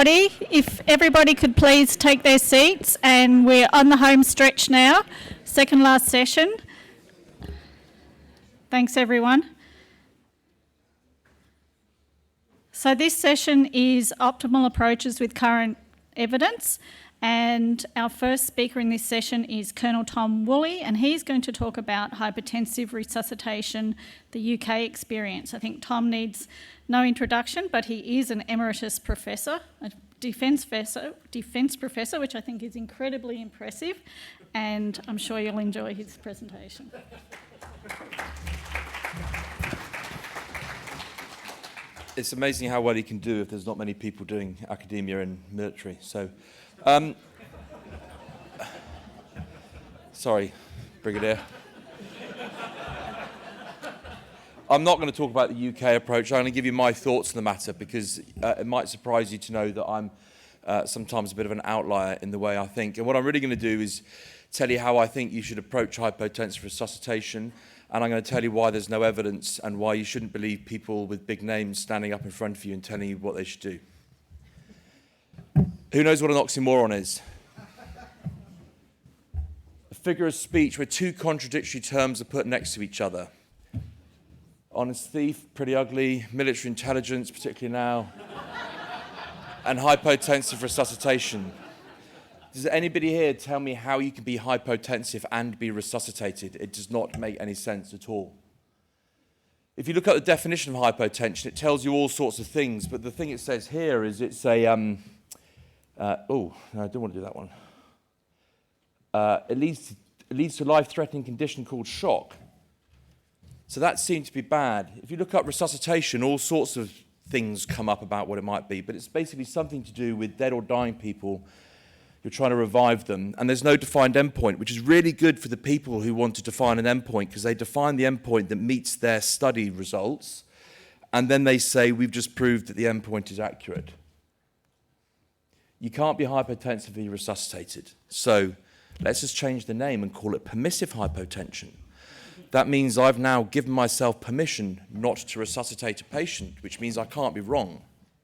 everybody. If everybody could please take their seats, and we're on the home stretch now, second last session. Thanks everyone. So this session is optimal approaches with current evidence, and our first speaker in this session is Colonel Tom Woolley, and he's going to talk about hypotensive resuscitation, the UK experience. I think Tom needs no introduction, but he is an emeritus professor, a defence professor, which I think is incredibly impressive, and I'm sure you'll enjoy his presentation. It's amazing how well he can do if there's not many people doing academia and military. So, sorry, Brigadier. I'm not going to talk about the UK approach. I'm going to give you my thoughts on the matter because it might surprise you to know that I'm sometimes a bit of an outlier in the way I think. And what I'm really going to do is tell you how I think you should approach hypotensive resuscitation, and I'm going to tell you why there's no evidence and why you shouldn't believe people with big names standing up in front of you and telling you what they should do. Who knows what an oxymoron is? A figure of speech where two contradictory terms are put next to each other. Honest thief, pretty ugly, military intelligence, particularly now, and hypotensive resuscitation. Does anybody here tell me how you can be hypotensive and be resuscitated? It does not make any sense at all. If you look at the definition of hypotension, it tells you all sorts of things, but the thing it says here is it's a, oh, no, I don't want to do that one. It leads to a life-threatening condition called shock. So that seemed to be bad. If you look up resuscitation, all sorts of things come up about what it might be, but it's basically something to do with dead or dying people. You're trying to revive them, and there's no defined endpoint, which is really good for the people who want to define an endpoint, because they define the endpoint that meets their study results, and then they say, we've just proved that the endpoint is accurate. You can't be hypotensively resuscitated. So let's just change the name and call it permissive hypotension. That means I've now given myself permission not to resuscitate a patient, which means I can't be wrong.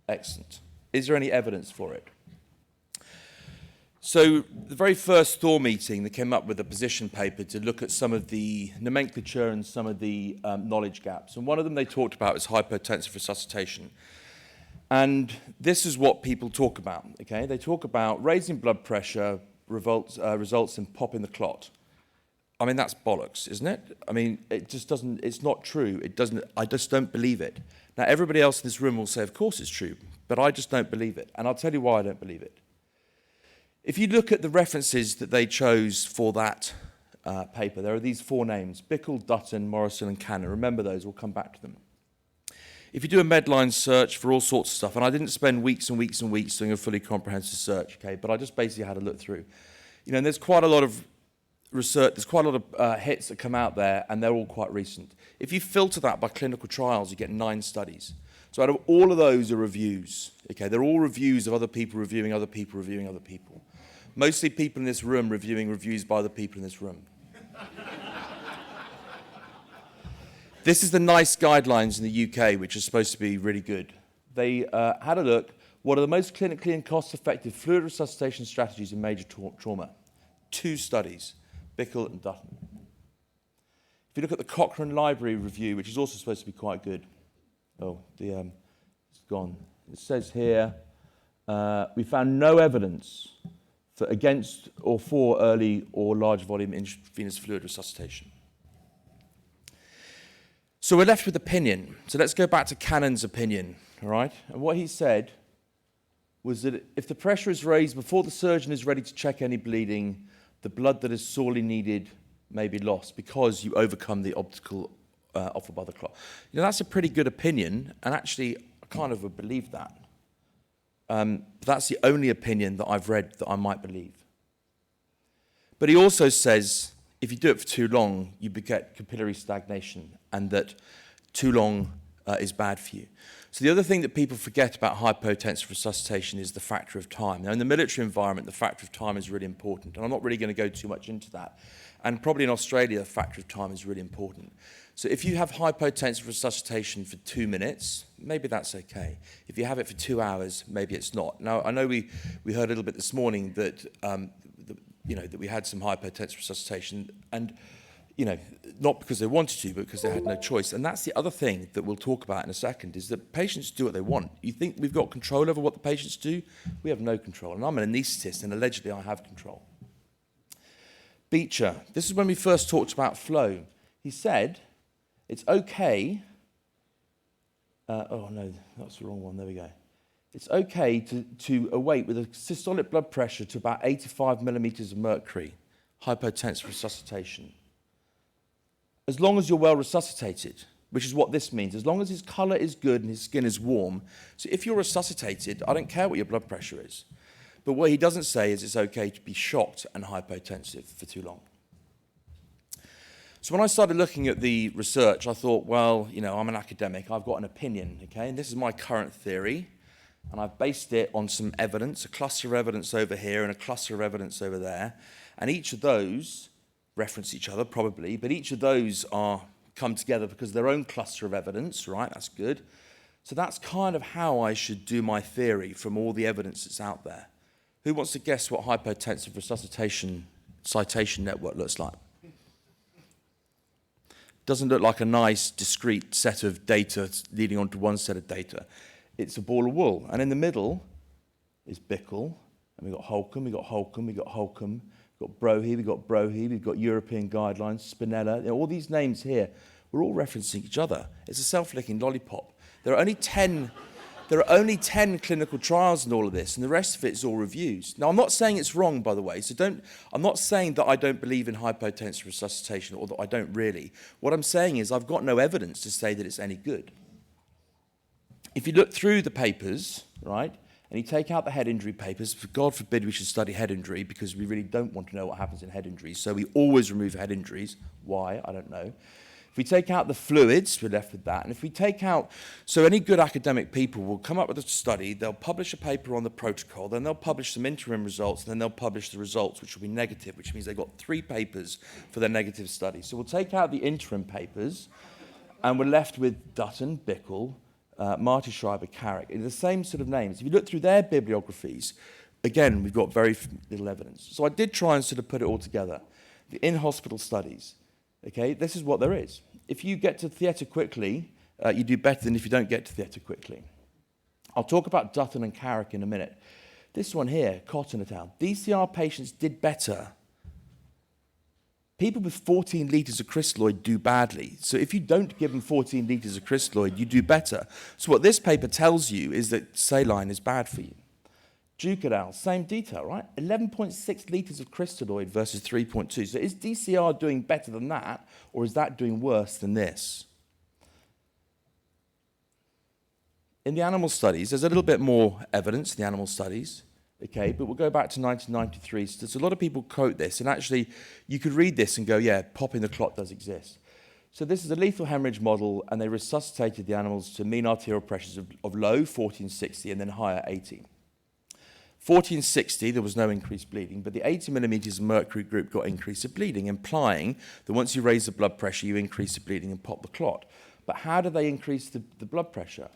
Excellent. Is there any evidence for it? So the very first THOR meeting, they came up with a position paper to look at some of the nomenclature and some of the knowledge gaps. And one of them they talked about was hypotensive resuscitation. And this is what people talk about, okay? They talk about raising blood pressure results in popping the clot. I mean, that's bollocks, isn't it? I mean, it just doesn't, it's not true. It doesn't, I just don't believe it. Now, everybody else in this room will say, of course it's true, but I just don't believe it. And I'll tell you why I don't believe it. If you look at the references that they chose for that paper, there are these four names: Bickle, Dutton, Morrison, and Cannon. Remember those, we'll come back to them. If you do a Medline search for all sorts of stuff, and I didn't spend weeks and weeks and weeks doing a fully comprehensive search, okay, but I just basically had a look through. You know, and there's quite a lot of research, there's quite a lot of hits that come out there, and they're all quite recent. If you filter that by clinical trials, you get 9 studies. So out of all of those are reviews, okay? They're all reviews of other people reviewing other people reviewing other people. Mostly people in this room reviewing reviews by other people in this room. This is the NICE guidelines in the UK, which are supposed to be really good. They had a look, what are the most clinically and cost-effective fluid resuscitation strategies in major trauma? 2 studies, Bickle and Dutton. If you look at the Cochrane Library Review, which is also supposed to be quite good. Oh, it's gone. It says here, we found no evidence for against or for early or large volume intravenous fluid resuscitation. So we're left with opinion. So let's go back to Cannon's opinion, all right? And what he said was that if the pressure is raised before the surgeon is ready to check any bleeding, the blood that is sorely needed may be lost because you overcome the obstacle offered by the clot. You know, that's a pretty good opinion, and actually I kind of would believe that. That's the only opinion that I've read that I might believe. But he also says, if you do it for too long, you get capillary stagnation, and that too long is bad for you. So the other thing that people forget about hypotensive resuscitation is the factor of time. Now, in the military environment, the factor of time is really important, and I'm not really going to go too much into that. And probably in Australia, the factor of time is really important. So if you have hypotensive resuscitation for 2 minutes, maybe that's okay. If you have it for 2 hours, maybe it's not. Now, I know we heard a little bit this morning that, that we had some hypotensive resuscitation, and not because they wanted to, but because they had no choice. And that's the other thing that we'll talk about in a second, is that patients do what they want. You think we've got control over what the patients do? We have no control. And I'm an anaesthetist, and allegedly I have control. Beecher, this is when we first talked about flow. He said, it's okay, oh no, that's the wrong one, there we go. It's okay to await with a systolic blood pressure to about 85 millimeters of mercury, hypotensive resuscitation. As long as you're well resuscitated, which is what this means, as long as his colour is good and his skin is warm. So if you're resuscitated, I don't care what your blood pressure is. But what he doesn't say is it's okay to be shocked and hypotensive for too long. So when I started looking at the research, I thought, well, I'm an academic, I've got an opinion, okay? And this is my current theory, and I've based it on some evidence, a cluster of evidence over here and a cluster of evidence over there. And each of those reference each other, probably, but each of those are come together because of their own cluster of evidence, right? That's good. So that's kind of how I should do my theory from all the evidence that's out there. Who wants to guess what hypotensive resuscitation citation network looks like? Doesn't look like a nice, discrete set of data leading on to one set of data. It's a ball of wool. And in the middle is Bickel, and we've got Holcomb, we've got Holcomb, we've got Holcomb, we've got Brohe, we've got Brohe, we've got European guidelines, Spinella. All these names here, we're all referencing each other. It's a self-licking lollipop. There are only 10 clinical trials in all of this, and the rest of it is all reviews. Now, I'm not saying it's wrong, by the way, I'm not saying that I don't believe in hypotensive resuscitation, or that I don't really. What I'm saying is I've got no evidence to say that it's any good. If you look through the papers, right, and you take out the head injury papers, God forbid we should study head injury, because we really don't want to know what happens in head injuries, so we always remove head injuries. Why? I don't know. If we take out the fluids, we're left with that. And if we take out, so any good academic people will come up with a study, they'll publish a paper on the protocol, then they'll publish some interim results, and then they'll publish the results, which will be negative, which means they've got 3 papers for their negative study. So we'll take out the interim papers, and we're left with Dutton, Bickel, Marty Schreiber, Carrick. It's the same sort of names. If you look through their bibliographies, again, we've got very little evidence. So I did try and sort of put it all together. The in-hospital studies. Okay, this is what there is. If you get to theatre quickly, you do better than if you don't get to theatre quickly. I'll talk about Dutton and Carrick in a minute. This one here, Cotton et al. DCR patients did better. People with 14 litres of crystalloid do badly. So if you don't give them 14 litres of crystalloid, you do better. So what this paper tells you is that saline is bad for you. Duke et al., same detail, right? 11.6 litres of crystalloid versus 3.2. So is DCR doing better than that, or is that doing worse than this? In the animal studies, there's a little bit more evidence in the animal studies, okay, but we'll go back to 1993. So there's a lot of people quote this, and actually you could read this and go, yeah, popping the clot does exist. So this is a lethal hemorrhage model, and they resuscitated the animals to mean arterial pressures of low, 1460, and then higher, 80. 1460, there was no increased bleeding, but the 80 millimeters of mercury group got increase of bleeding, implying that once you raise the blood pressure, you increase the bleeding and pop the clot. But how did they increase the blood pressure?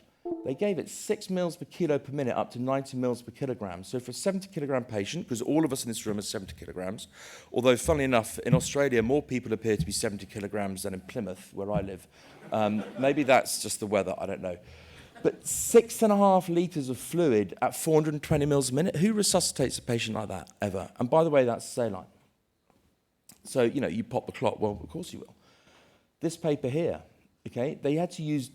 They gave it 6 mils per kilo per minute up to 90 mils per kilogram. So for a 70 kilogram patient, because all of us in this room are 70 kilograms, although funnily enough, in Australia, more people appear to be 70 kilograms than in Plymouth, where I live. Maybe that's just the weather, I don't know. But 6.5 litres of fluid at 420 mils a minute, who resuscitates a patient like that ever? And by the way, that's saline. So, you pop the clot, well, of course you will. This paper here, okay, they had to use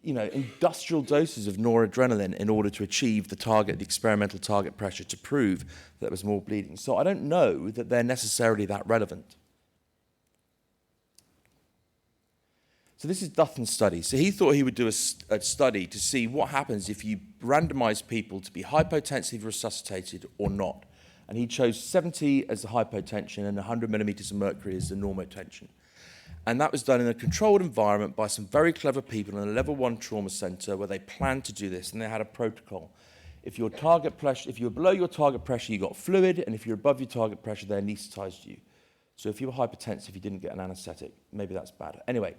industrial doses of noradrenaline in order to achieve the experimental target pressure to prove that there was more bleeding. So I don't know that they're necessarily that relevant. So this is Dutton's study. So he thought he would do a study to see what happens if you randomize people to be hypotensive resuscitated or not. And he chose 70 as the hypotension and 100 millimeters of mercury as the normotension. And that was done in a controlled environment by some very clever people in a level 1 trauma center where they planned to do this, and they had a protocol. If you were below your target pressure, you got fluid, and if you're above your target pressure, they anesthetized you. So if you were hypertensive, you didn't get an anaesthetic, maybe that's bad. Anyway,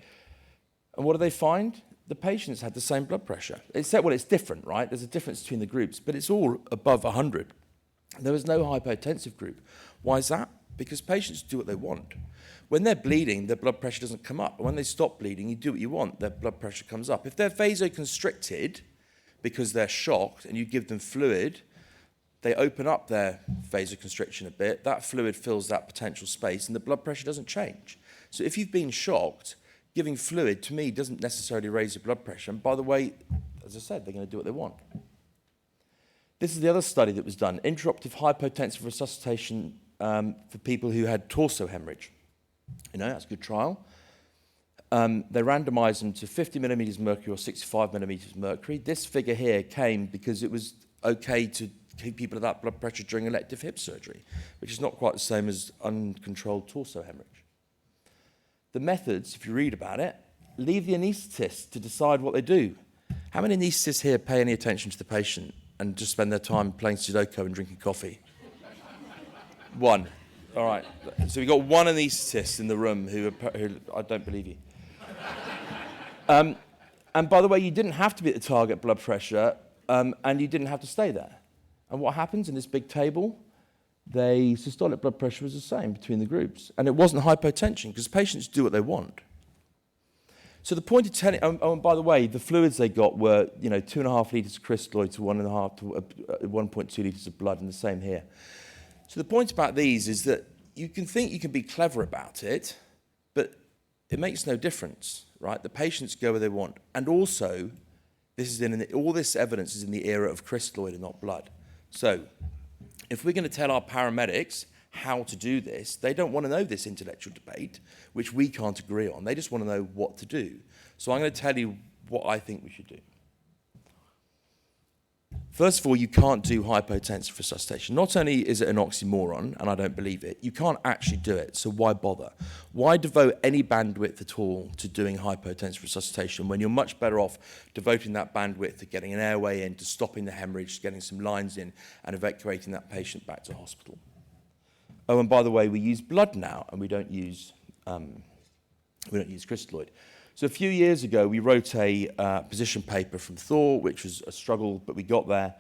and what do they find? The patients had the same blood pressure. Except, well, it's different, right? There's a difference between the groups, but it's all above 100. There was no hypotensive group. Why is that? Because patients do what they want. When they're bleeding, their blood pressure doesn't come up. And when they stop bleeding, you do what you want, their blood pressure comes up. If they're vasoconstricted because they're shocked and you give them fluid, they open up their vasoconstriction a bit, that fluid fills that potential space and the blood pressure doesn't change. So if you've been shocked, giving fluid, to me, doesn't necessarily raise your blood pressure. And by the way, as I said, they're going to do what they want. This is the other study that was done, interruptive hypotensive resuscitation for people who had torso hemorrhage. You know, that's a good trial. They randomized them to 50 millimeters mercury or 65 millimeters mercury. This figure here came because it was okay to keep people at that blood pressure during elective hip surgery, which is not quite the same as uncontrolled torso hemorrhage. The methods, if you read about it, leave the anaesthetist to decide what they do. How many anaesthetists here pay any attention to the patient and just spend their time playing Sudoku and drinking coffee? One. All right. So we've got one anaesthetist in the room who I don't believe you. And by the way, you didn't have to be at the target blood pressure, and you didn't have to stay there. And what happens in this big table? The systolic blood pressure was the same between the groups. And it wasn't hypotension, because patients do what they want. So the point of telling, and by the way, the fluids they got were, 2.5 litres of crystalloid to 1.5 to 1.2 litres of blood, and the same here. So the point about these is that you can think you can be clever about it, but it makes no difference, right? The patients go where they want. And also, all this evidence is in the era of crystalloid and not blood. So if we're going to tell our paramedics how to do this, they don't want to know this intellectual debate, which we can't agree on. They just want to know what to do. So I'm going to tell you what I think we should do. First of all, you can't do hypotensive resuscitation. Not only is it an oxymoron, and I don't believe it, you can't actually do it, so why bother? Why devote any bandwidth at all to doing hypotensive resuscitation when you're much better off devoting that bandwidth to getting an airway in, to stopping the hemorrhage, getting some lines in, and evacuating that patient back to hospital? Oh, and by the way, we use blood now, and we don't use crystalloid. So a few years ago, we wrote a position paper from THOR, which was a struggle, but we got there.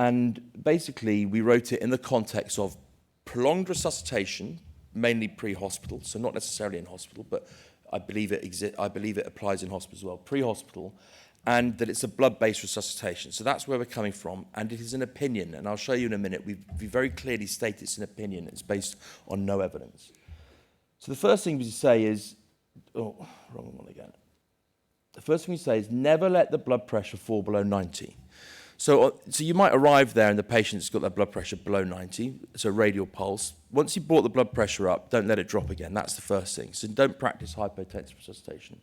And basically, we wrote it in the context of prolonged resuscitation, mainly pre-hospital, so not necessarily in hospital, but I believe it applies in hospital as well, pre-hospital, and that it's a blood-based resuscitation. So that's where we're coming from, and it is an opinion, and I'll show you in a minute. We very clearly state it's an opinion. It's based on no evidence. So the first thing we say is, oh, wrong one again. The first thing we say is never let the blood pressure fall below 90. So you might arrive there and the patient's got their blood pressure below 90, so radial pulse. Once you've brought the blood pressure up, don't let it drop again. That's the first thing. So don't practice hypotensive resuscitation.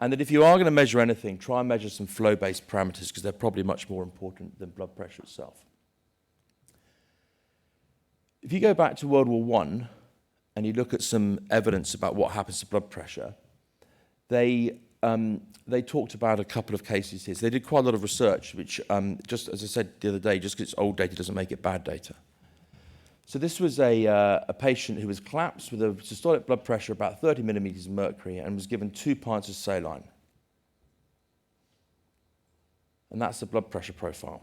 And that if you are going to measure anything, try and measure some flow-based parameters because they're probably much more important than blood pressure itself. If you go back to World War I and you look at some evidence about what happens to blood pressure, they talked about a couple of cases here. So they did quite a lot of research, which, just as I said the other day, just because it's old data doesn't make it bad data. So this was a patient who was collapsed with a systolic blood pressure about 30 millimeters of mercury and was given 2 pints of saline. And that's the blood pressure profile.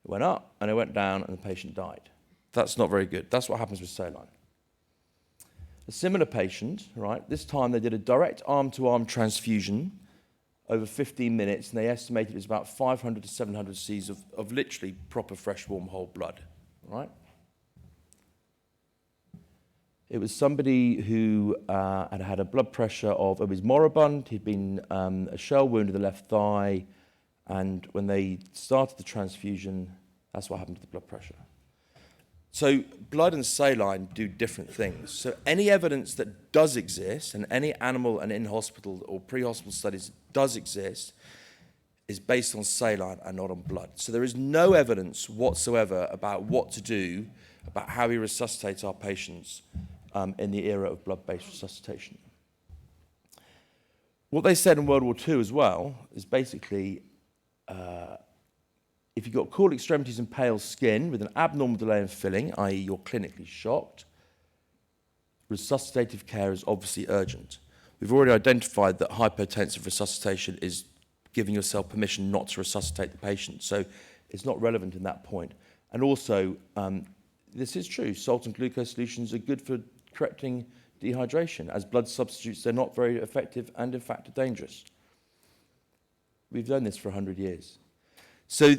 It went up and it went down and the patient died. That's not very good. That's what happens with saline. A similar patient, right, this time they did a direct arm-to-arm transfusion over 15 minutes, and they estimated it was about 500 to 700 Cs of literally proper fresh, warm, whole blood, right? It was somebody who had had a blood pressure it was moribund, he'd been a shell wound to the left thigh, and when they started the transfusion, that's what happened to the blood pressure. So blood and saline do different things. So any evidence that does exist, and any animal and in-hospital or pre-hospital studies does exist, is based on saline and not on blood. So there is no evidence whatsoever about what to do, about how we resuscitate our patients in the era of blood-based resuscitation. What they said in World War II as well is basically, if you've got cool extremities and pale skin with an abnormal delay in filling, i.e. you're clinically shocked, resuscitative care is obviously urgent. We've already identified that hypotensive resuscitation is giving yourself permission not to resuscitate the patient, so it's not relevant in that point. And also, this is true, salt and glucose solutions are good for correcting dehydration. As blood substitutes, they're not very effective and in fact are dangerous. We've done this for 100 years. So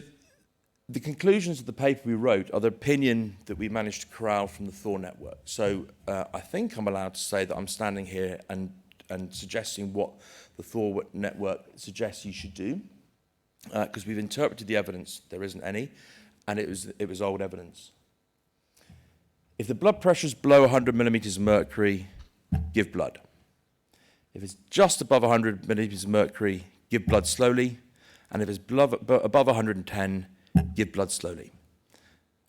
the conclusions of the paper we wrote are the opinion that we managed to corral from the THOR network. So I think I'm allowed to say that I'm standing here and suggesting what the THOR network suggests you should do, because we've interpreted the evidence, there isn't any, and it was old evidence. If the blood pressure is below 100 millimeters of mercury, give blood. If it's just above 100 millimeters of mercury, give blood slowly, and if it's above 110, give blood slowly.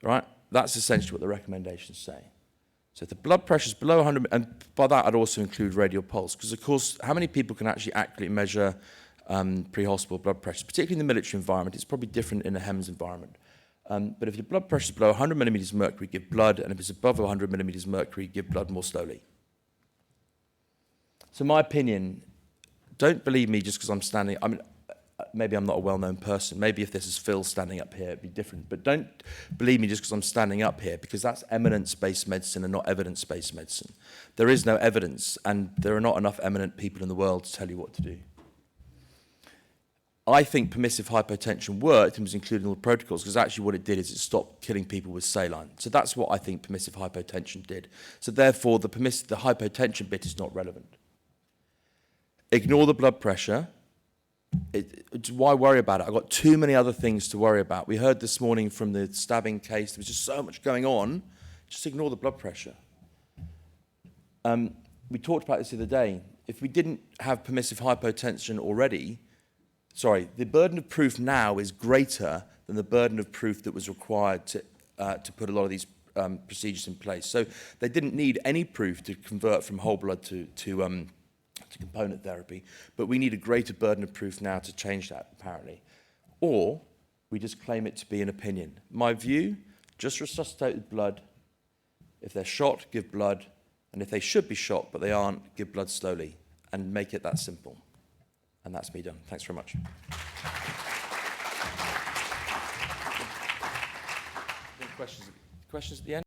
Right? That's essentially what the recommendations say. So if the blood pressure is below 100, and by that I'd also include radial pulse, because of course, how many people can actually accurately measure pre-hospital blood pressure, particularly in the military environment? It's probably different in a HEMS environment. But if your blood pressure is below 100 millimeters of mercury, give blood, and if it's above 100 millimeters of mercury, give blood more slowly. So my opinion, don't believe me just because I'm standing, I mean, maybe I'm not a well-known person. Maybe if this is Phil standing up here, it'd be different. But don't believe me just because I'm standing up here, because that's eminence-based medicine and not evidence-based medicine. There is no evidence, and there are not enough eminent people in the world to tell you what to do. I think permissive hypotension worked and was included in all the protocols, because actually what it did is it stopped killing people with saline. So that's what I think permissive hypotension did. So therefore, the hypotension bit is not relevant. Ignore the blood pressure. Why worry about it? I've got too many other things to worry about. We heard this morning from the stabbing case, there was just so much going on. Just ignore the blood pressure. We talked about this the other day. If we didn't have permissive hypotension already, the burden of proof now is greater than the burden of proof that was required to put a lot of these procedures in place. So they didn't need any proof to convert from whole blood to component therapy, but we need a greater burden of proof now to change that, apparently. Or we just claim it to be an opinion. My view, just resuscitate with blood. If they're shot, give blood. And if they should be shot, but they aren't, give blood slowly. And make it that simple. And that's me done. Thanks very much. Questions at the end?